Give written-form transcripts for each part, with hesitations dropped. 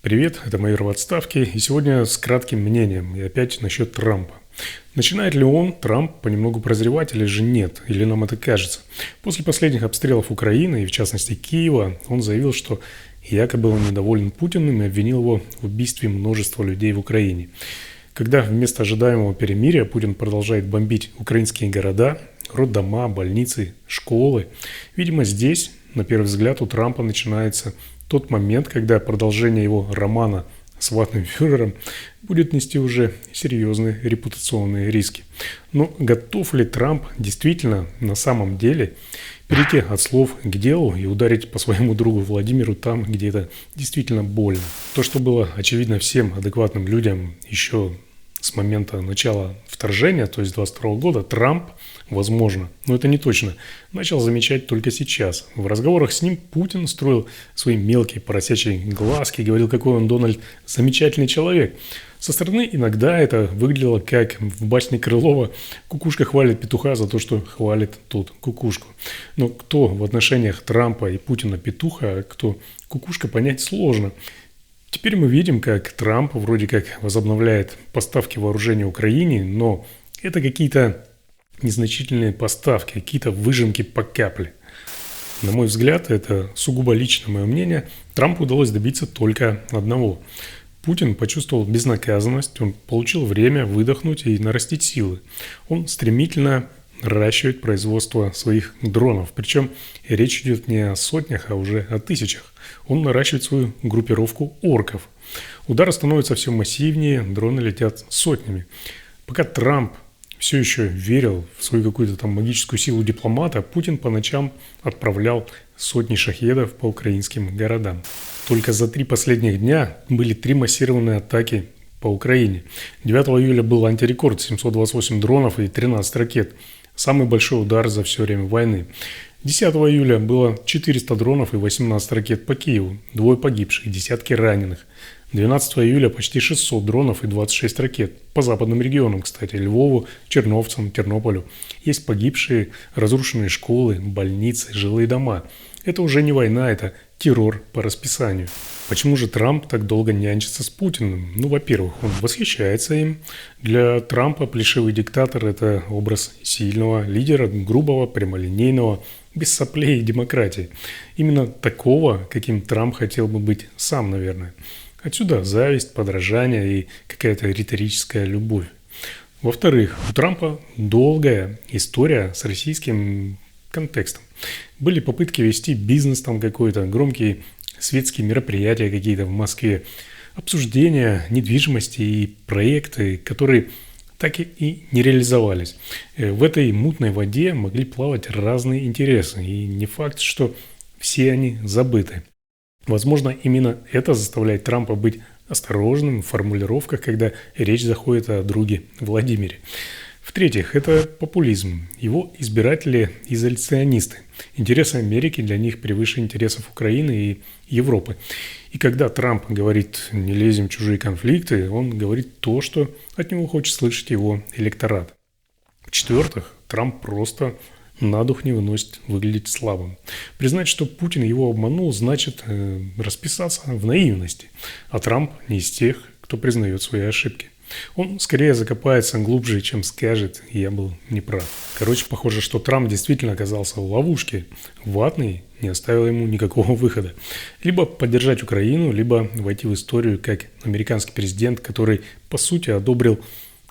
Привет, это майор в отставке, и сегодня с кратким мнением, и опять насчет Трампа. Начинает ли он, Трамп, понемногу прозревать или же нет, или нам это кажется? После последних обстрелов Украины, и в частности Киева, он заявил, что якобы он недоволен Путиным и обвинил его в убийстве множества людей в Украине. Когда вместо ожидаемого перемирия Путин продолжает бомбить украинские города, роддома, больницы, школы, видимо здесь, на первый взгляд, у Трампа начинается тот момент, когда продолжение его романа с ватным фюрером будет нести уже серьезные репутационные риски. Но готов ли Трамп действительно на самом деле перейти от слов к делу и ударить по своему другу Владимиру там, где это действительно больно? То, что было очевидно всем адекватным людям еще с момента начала вторжения, то есть 2022 года, Трамп, возможно, но это не точно, начал замечать только сейчас. В разговорах с ним Путин строил свои мелкие поросячьи глазки, говорил, какой он, Дональд, замечательный человек. Со стороны иногда это выглядело как в басне Крылова «Кукушка хвалит петуха за то, что хвалит тот кукушку». Но кто в отношениях Трампа и Путина петуха, а кто кукушка, понять сложно. Теперь мы видим, как Трамп вроде как возобновляет поставки вооружения Украине, но это какие-то незначительные поставки, какие-то выжимки по капле. На мой взгляд, это сугубо личное мое мнение, Трампу удалось добиться только одного. Путин почувствовал безнаказанность, он получил время выдохнуть и нарастить силы. Он стремительно наращивает производство своих дронов. Причем речь идет не о сотнях, а уже о тысячах. Он наращивает свою группировку орков. Удары становятся все массивнее, дроны летят сотнями. Пока Трамп все еще верил в свою какую-то там магическую силу дипломата, Путин по ночам отправлял сотни шахедов по украинским городам. Только за 3 последних дня были 3 массированные атаки по Украине. 9 июля был антирекорд: 728 дронов и 13 ракет. Самый большой удар за все время войны. 10 июля было 400 дронов и 18 ракет по Киеву, 2 погибших, десятки раненых. 12 июля почти 600 дронов и 26 ракет. По западным регионам, кстати, Львову, Черновцам, Тернополю. Есть погибшие, разрушенные школы, больницы, жилые дома. Это уже не война, это террор по расписанию. Почему же Трамп так долго нянчится с Путиным? Ну, во-первых, он восхищается им. Для Трампа плешивый диктатор – это образ сильного лидера, грубого, прямолинейного, без соплей и демократии. Именно такого, каким Трамп хотел бы быть сам, наверное. Отсюда зависть, подражание и какая-то риторическая любовь. Во-вторых, у Трампа долгая история с российским контекстом. Были попытки вести бизнес там какой-то, громкие светские мероприятия какие-то в Москве, обсуждения недвижимости и проекты, которые так и не реализовались. В этой мутной воде могли плавать разные интересы, и не факт, что все они забыты. Возможно, именно это заставляет Трампа быть осторожным в формулировках, когда речь заходит о друге Владимире. В-третьих, это популизм. Его избиратели – изоляционисты. Интересы Америки для них превыше интересов Украины и Европы. И когда Трамп говорит «не лезем в чужие конфликты», он говорит то, что от него хочет слышать его электорат. В-четвертых, Трамп просто на дух не выносит выглядеть слабым. Признать, что Путин его обманул, значит расписаться в наивности. А Трамп не из тех, кто признает свои ошибки. Он скорее закопается глубже, чем скажет «я был неправ». Короче, похоже, что Трамп действительно оказался в ловушке. Ватный не оставил ему никакого выхода. Либо поддержать Украину, либо войти в историю как американский президент, который, по сути, одобрил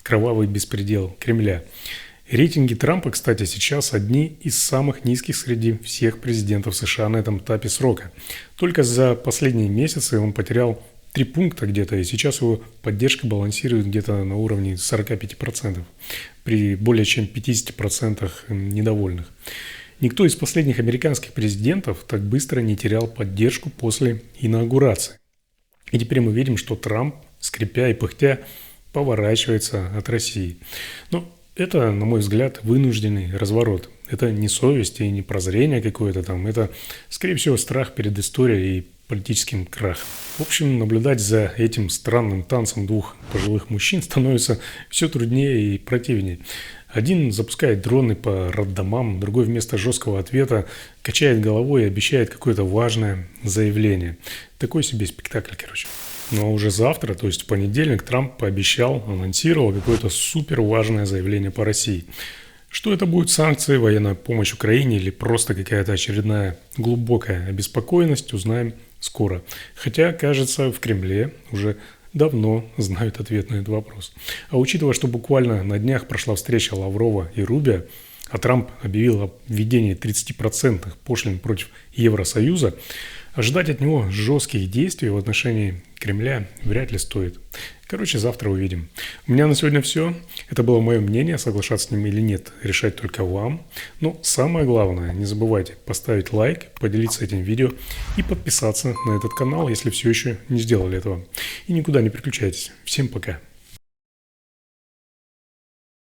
кровавый беспредел Кремля. Рейтинги Трампа, кстати, сейчас одни из самых низких среди всех президентов США на этом этапе срока. Только за последние месяцы он потерял 3 пункта где-то, и сейчас его поддержка балансирует где-то на уровне 45%, при более чем 50% недовольных. Никто из последних американских президентов так быстро не терял поддержку после инаугурации. И теперь мы видим, что Трамп, скрипя и пыхтя, поворачивается от России. Но это, на мой взгляд, вынужденный разворот. Это не совесть и не прозрение какое-то там, это, скорее всего, страх перед историей и политическим крахом. В общем, наблюдать за этим странным танцем 2 пожилых мужчин становится все труднее и противнее. Один запускает дроны по роддомам, другой вместо жесткого ответа качает головой и обещает какое-то важное заявление. Такой себе спектакль, короче. Ну а уже завтра, то есть в понедельник, Трамп пообещал, анонсировал какое-то супер важное заявление по России. Что это будут санкции, военная помощь Украине или просто какая-то очередная глубокая обеспокоенность, узнаем скоро. Хотя, кажется, в Кремле уже давно знают ответ на этот вопрос. А учитывая, что буквально на днях прошла встреча Лаврова и Рубио, а Трамп объявил о введении 30% пошлин против Евросоюза, ожидать от него жестких действий в отношении Кремля вряд ли стоит. Короче, завтра увидим. У меня на сегодня все. Это было мое мнение, соглашаться с ним или нет, решать только вам. Но самое главное, не забывайте поставить лайк, поделиться этим видео и подписаться на этот канал, если все еще не сделали этого. И никуда не переключайтесь. Всем пока.